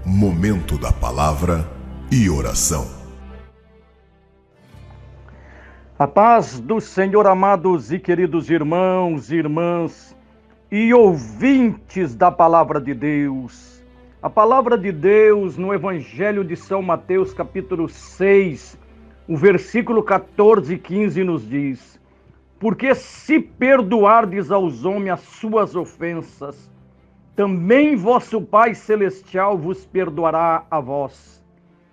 Momento da Palavra e Oração. A paz do Senhor, amados e queridos irmãos e irmãs e ouvintes da Palavra de Deus. A Palavra de Deus no Evangelho de São Mateus, capítulo 6, o versículo 14 e 15 nos diz: porque se perdoardes aos homens as suas ofensas, também vosso Pai Celestial vos perdoará a vós.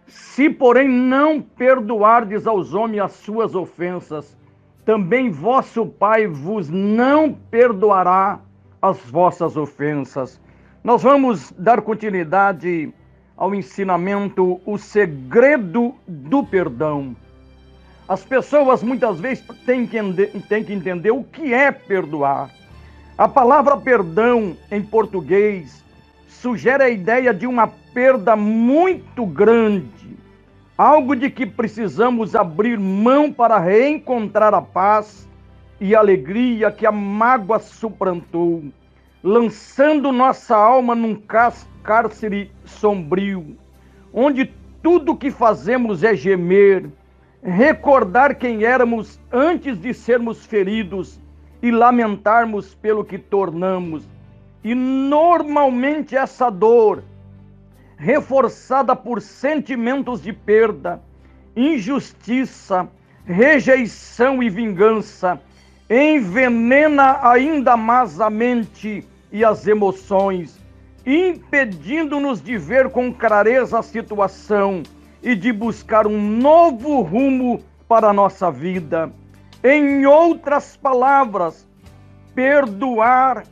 Se, porém, não perdoardes aos homens as suas ofensas, também vosso Pai vos não perdoará as vossas ofensas. Nós vamos dar continuidade ao ensinamento, o segredo do perdão. As pessoas muitas vezes têm que entender o que é perdoar. A palavra perdão, em português, sugere a ideia de uma perda muito grande, algo de que precisamos abrir mão para reencontrar a paz e alegria que a mágoa suplantou, lançando nossa alma num cárcere sombrio, onde tudo que fazemos é gemer, recordar quem éramos antes de sermos feridos e lamentarmos pelo que tornamos. E normalmente essa dor, reforçada por sentimentos de perda, injustiça, rejeição e vingança, envenena ainda mais a mente e as emoções, impedindo-nos de ver com clareza a situação e de buscar um novo rumo para a nossa vida. Em outras palavras, perdoar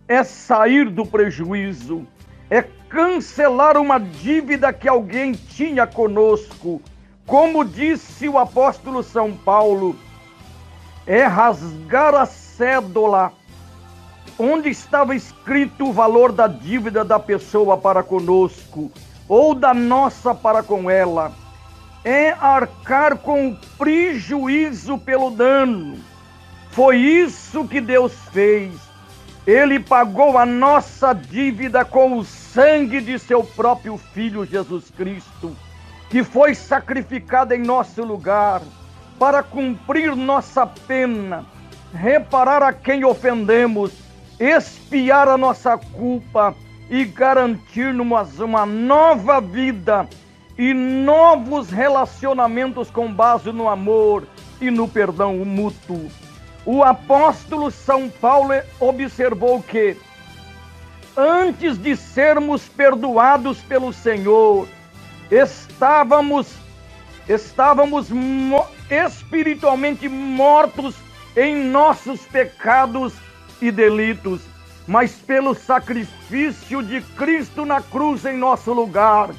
é sair do prejuízo, é cancelar uma dívida que alguém tinha conosco. Como disse o apóstolo São Paulo, é rasgar a cédula onde estava escrito o valor da dívida da pessoa para conosco, ou da nossa para com ela. É arcar com o prejuízo pelo dano. Foi isso que Deus fez. Ele pagou a nossa dívida com o sangue de seu próprio Filho Jesus Cristo, que foi sacrificado em nosso lugar para cumprir nossa pena, reparar a quem ofendemos, expiar a nossa culpa e garantir-nos uma nova vida e novos relacionamentos com base no amor e no perdão mútuo. O apóstolo São Paulo observou que, antes de sermos perdoados pelo Senhor, estávamos espiritualmente mortos em nossos pecados e delitos, mas pelo sacrifício de Cristo na cruz em nosso lugar,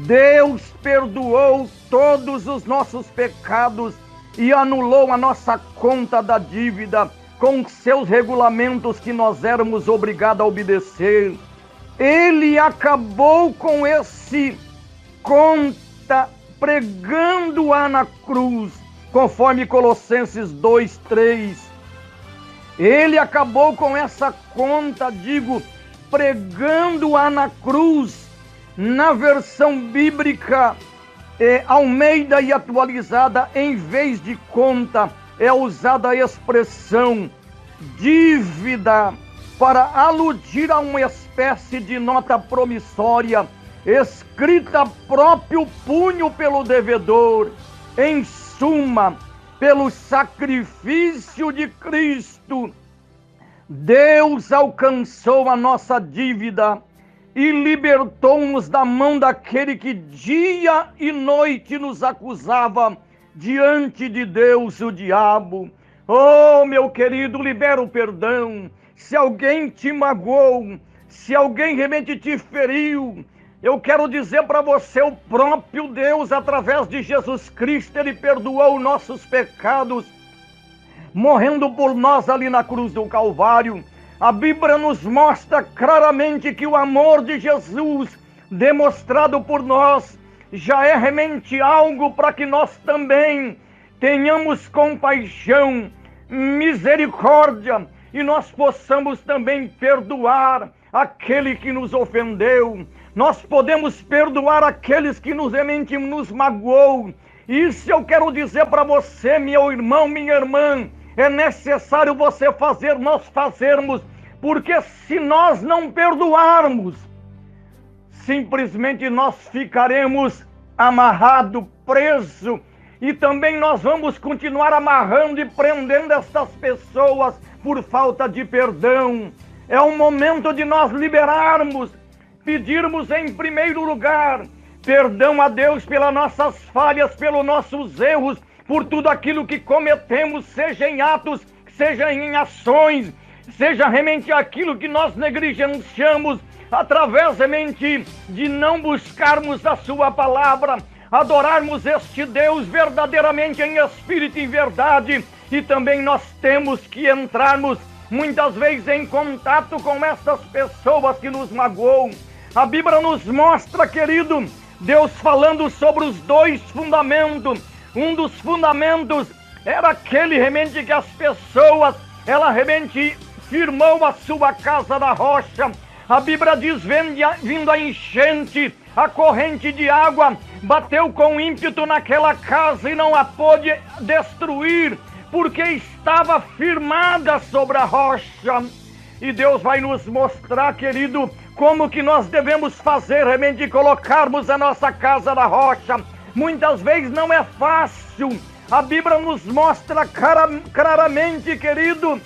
Deus perdoou todos os nossos pecados e anulou a nossa conta da dívida com seus regulamentos que nós éramos obrigados a obedecer. Ele acabou com esse conta pregando-a na cruz, conforme Colossenses 2:3. Ele acabou com essa conta, pregando-a na cruz. Na versão bíblica Almeida e atualizada, em vez de conta, é usada a expressão dívida para aludir a uma espécie de nota promissória, escrita a próprio punho pelo devedor. Em suma, pelo sacrifício de Cristo, Deus alcançou a nossa dívida e libertou-nos da mão daquele que dia e noite nos acusava diante de Deus, o diabo. Oh, meu querido, libera o perdão. Se alguém te magoou, se alguém realmente te feriu, eu quero dizer para você, o próprio Deus, através de Jesus Cristo, Ele perdoou nossos pecados, morrendo por nós ali na cruz do Calvário. A Bíblia nos mostra claramente que o amor de Jesus, demonstrado por nós, já é realmente algo para que nós também tenhamos compaixão, misericórdia, e nós possamos também perdoar aquele que nos ofendeu. Nós podemos perdoar aqueles que nos magoou. Isso eu quero dizer para você, meu irmão, minha irmã. É necessário nós fazermos, porque se nós não perdoarmos, simplesmente nós ficaremos amarrados, presos, e também nós vamos continuar amarrando e prendendo estas pessoas por falta de perdão. É o momento de nós liberarmos, pedirmos em primeiro lugar perdão a Deus pelas nossas falhas, pelos nossos erros, por tudo aquilo que cometemos, seja em atos, seja em ações, seja realmente aquilo que nós negligenciamos, através realmente de não buscarmos a sua palavra, adorarmos este Deus verdadeiramente em espírito e verdade. E também nós temos que entrarmos muitas vezes em contato com essas pessoas que nos magoam. A Bíblia nos mostra, querido, Deus falando sobre os dois fundamentos. Um dos fundamentos era aquele realmente que as pessoas, ela realmente firmou a sua casa na rocha. A Bíblia diz, vindo a enchente, a corrente de água, bateu com ímpeto naquela casa e não a pôde destruir, porque estava firmada sobre a rocha. E Deus vai nos mostrar, querido, como que nós devemos fazer realmente colocarmos a nossa casa na rocha. Muitas vezes não é fácil. A Bíblia nos mostra claramente, querido,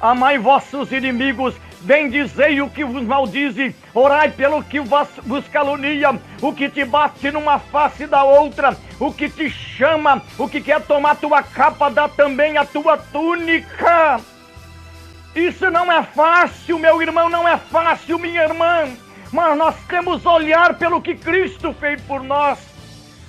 amai vossos inimigos, bendizei o que vos maldize, orai pelo que vos calunia, o que te bate numa face da outra, o que te chama, o que quer tomar tua capa, dá também a tua túnica. Isso não é fácil, meu irmão, não é fácil, minha irmã, mas nós temos que olhar pelo que Cristo fez por nós.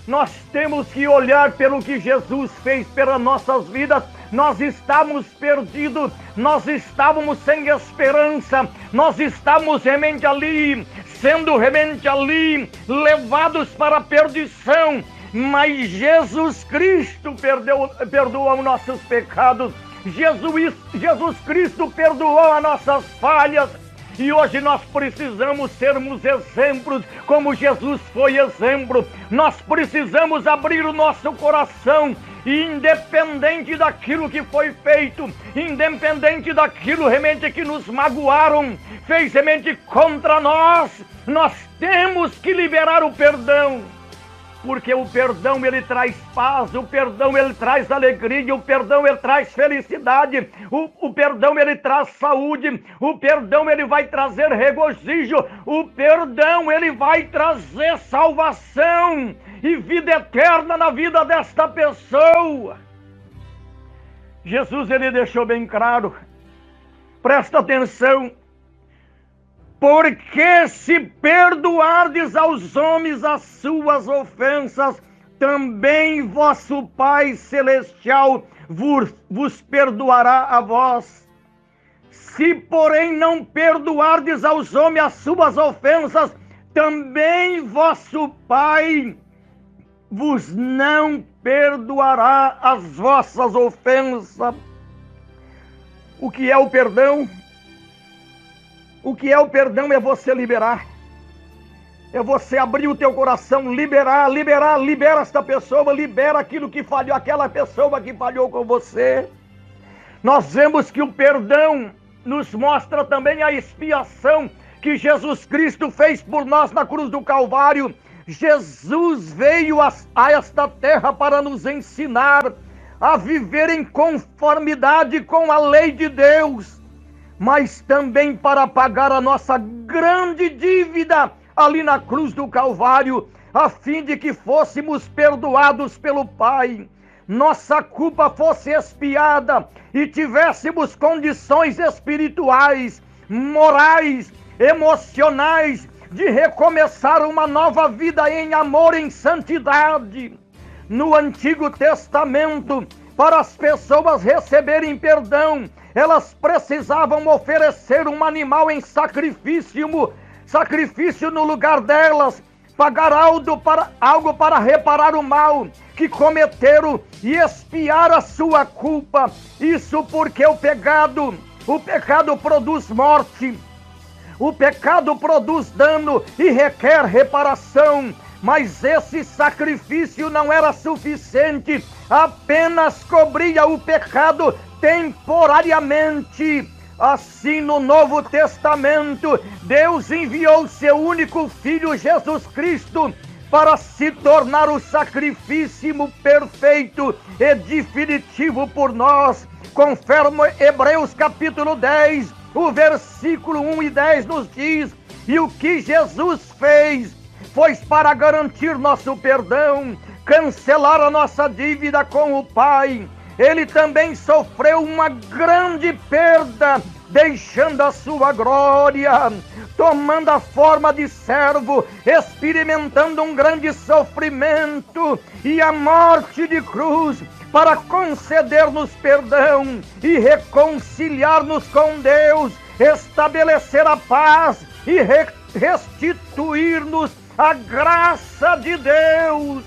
Nós temos que olhar pelo que Jesus fez pelas nossas vidas. Nós estávamos perdidos, nós estávamos sem esperança, nós estávamos realmente ali, sendo realmente ali levados para a perdição. Mas Jesus Cristo perdoa os nossos pecados. Jesus Cristo perdoou as nossas falhas. E hoje nós precisamos sermos exemplos, como Jesus foi exemplo. Nós precisamos abrir o nosso coração, e independente daquilo que foi feito, independente daquilo realmente que nos magoaram, fez realmente contra nós, nós temos que liberar o perdão. Porque o perdão, ele traz paz, o perdão, ele traz alegria, o perdão, ele traz felicidade, o perdão, ele traz saúde, o perdão, ele vai trazer regozijo, o perdão, ele vai trazer salvação e vida eterna na vida desta pessoa. Jesus, ele deixou bem claro, presta atenção, porque se perdoardes aos homens as suas ofensas, também vosso Pai Celestial vos perdoará a vós. Se, porém, não perdoardes aos homens as suas ofensas, também vosso Pai vos não perdoará as vossas ofensas. O que é o perdão? O que é o perdão é você liberar. É você abrir o teu coração, libera esta pessoa, libera aquilo que falhou, aquela pessoa que falhou com você. Nós vemos que o perdão nos mostra também a expiação que Jesus Cristo fez por nós na cruz do Calvário. Jesus veio a esta terra para nos ensinar a viver em conformidade com a lei de Deus, mas também para pagar a nossa grande dívida ali na cruz do Calvário, a fim de que fôssemos perdoados pelo Pai, nossa culpa fosse expiada e tivéssemos condições espirituais, morais, emocionais, de recomeçar uma nova vida em amor, em santidade. No Antigo Testamento, para as pessoas receberem perdão, elas precisavam oferecer um animal em sacrifício no lugar delas, pagar algo para reparar o mal que cometeram e expiar a sua culpa. Isso porque o pecado produz morte. O pecado produz dano e requer reparação. Mas esse sacrifício não era suficiente, apenas cobria o pecado temporariamente. Assim, no Novo Testamento, Deus enviou seu único Filho, Jesus Cristo, para se tornar o sacrifício perfeito e definitivo por nós, conforme Hebreus capítulo 10, o versículo 1 e 10 nos diz: e o que Jesus fez foi para garantir nosso perdão, cancelar a nossa dívida com o Pai. Ele também sofreu uma grande perda, deixando a sua glória, tomando a forma de servo, experimentando um grande sofrimento e a morte de cruz, para conceder-nos perdão e reconciliar-nos com Deus, estabelecer a paz e restituir-nos a graça de Deus.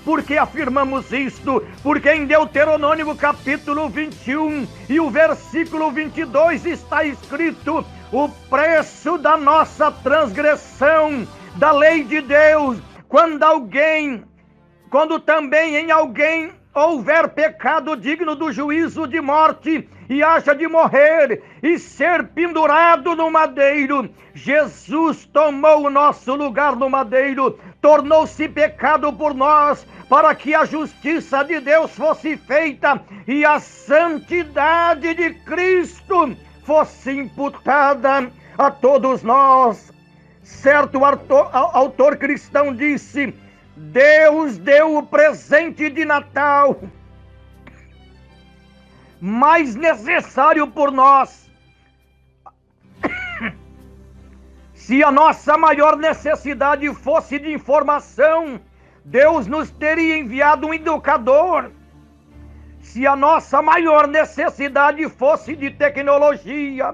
Por que afirmamos isto? Porque em Deuteronômio capítulo 21 e o versículo 22 está escrito: o preço da nossa transgressão da lei de Deus, quando também em alguém houver pecado digno do juízo de morte, e haja de morrer e ser pendurado no madeiro, Jesus tomou o nosso lugar no madeiro, tornou-se pecado por nós, para que a justiça de Deus fosse feita e a santidade de Cristo fosse imputada a todos nós. Certo autor cristão disse: Deus deu o presente de Natal mais necessário por nós. Se a nossa maior necessidade fosse de informação, Deus nos teria enviado um educador. Se a nossa maior necessidade fosse de tecnologia,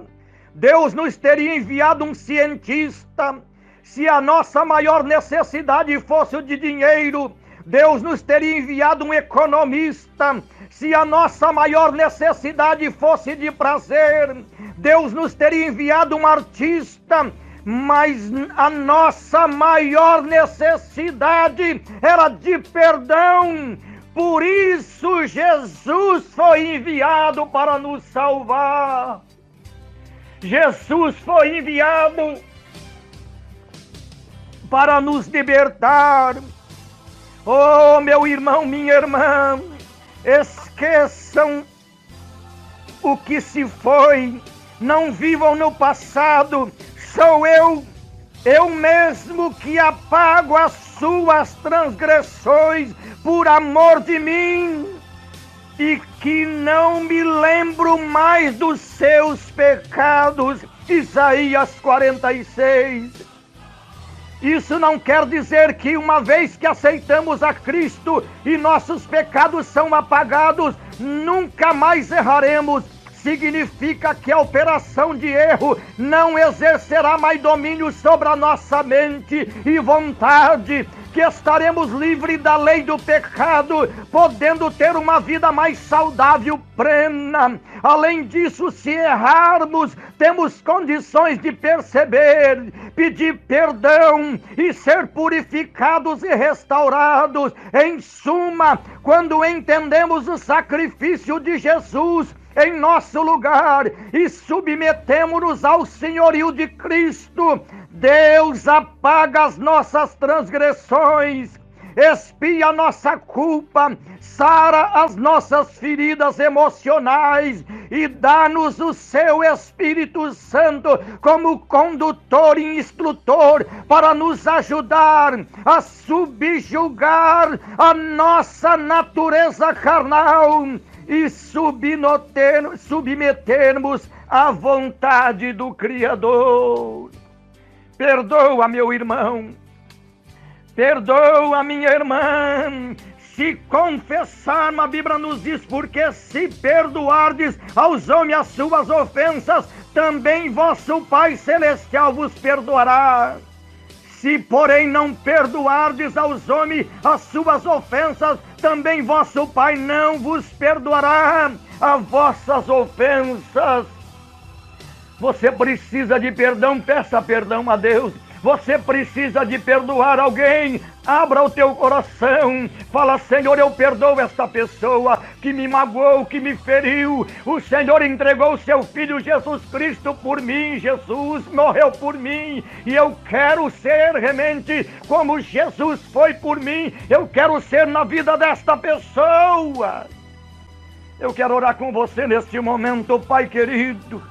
Deus nos teria enviado um cientista. Se a nossa maior necessidade fosse de dinheiro, Deus nos teria enviado um economista. Se a nossa maior necessidade fosse de prazer, Deus nos teria enviado um artista. Mas a nossa maior necessidade era de perdão. Por isso Jesus foi enviado para nos salvar. Jesus foi enviado para nos libertar. Oh, meu irmão, minha irmã, esqueçam o que se foi, não vivam no passado. Sou eu mesmo que apago as suas transgressões por amor de mim, e que não me lembro mais dos seus pecados. Isaías 46. Isso não quer dizer que uma vez que aceitamos a Cristo e nossos pecados são apagados, nunca mais erraremos. Significa que a operação de erro não exercerá mais domínio sobre a nossa mente e vontade, que estaremos livres da lei do pecado, podendo ter uma vida mais saudável, plena. Além disso, se errarmos, temos condições de perceber, pedir perdão e ser purificados e restaurados. Em suma, quando entendemos o sacrifício de Jesus em nosso lugar e submetemos-nos ao senhorio de Cristo, Deus apaga as nossas transgressões, expia a nossa culpa, sara as nossas feridas emocionais e dá-nos o seu Espírito Santo como condutor e instrutor para nos ajudar a subjugar a nossa natureza carnal e submetermos à vontade do Criador. Perdoa, meu irmão, perdoa, minha irmã. Se confessarmos, a Bíblia nos diz: porque se perdoardes aos homens as suas ofensas, também vosso Pai Celestial vos perdoará. Se, porém, não perdoardes aos homens as suas ofensas, também vosso Pai não vos perdoará as vossas ofensas. Você precisa de perdão, peça perdão a Deus. Você precisa de perdoar alguém, abra o teu coração, fala: Senhor, eu perdoo esta pessoa que me magoou, que me feriu. O Senhor entregou o seu Filho Jesus Cristo por mim, Jesus morreu por mim, e eu quero ser realmente como Jesus foi por mim, eu quero ser na vida desta pessoa. Eu quero orar com você neste momento, Pai querido.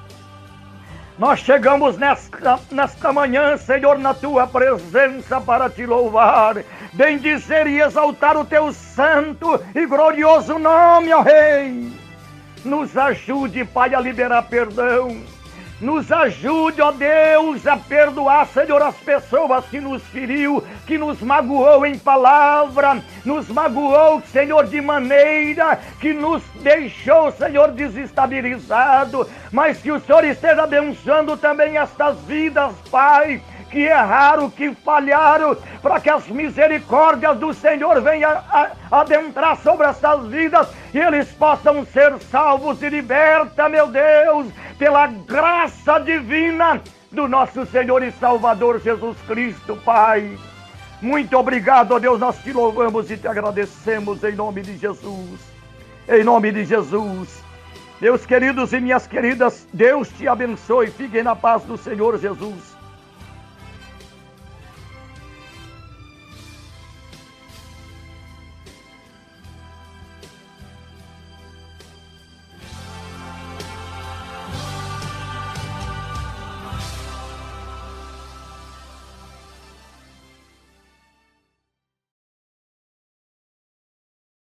Nós chegamos nesta manhã, Senhor, na Tua presença para Te louvar, bendizer e exaltar o Teu santo e glorioso nome, ó Rei. Nos ajude, Pai, a liberar perdão. Nos ajude, ó Deus, a perdoar, Senhor, as pessoas que nos feriu, que nos magoou em palavra, nos magoou, Senhor, de maneira que nos deixou, Senhor, desestabilizado. Mas que o Senhor esteja abençoando também estas vidas, Pai, que erraram, que falharam, para que as misericórdias do Senhor venham adentrar sobre essas vidas e eles possam ser salvos e liberta, meu Deus, pela graça divina do nosso Senhor e Salvador Jesus Cristo, Pai. Muito obrigado, ó Deus, nós te louvamos e te agradecemos em nome de Jesus. Em nome de Jesus. Meus queridos e minhas queridas, Deus te abençoe, fiquem na paz do Senhor Jesus.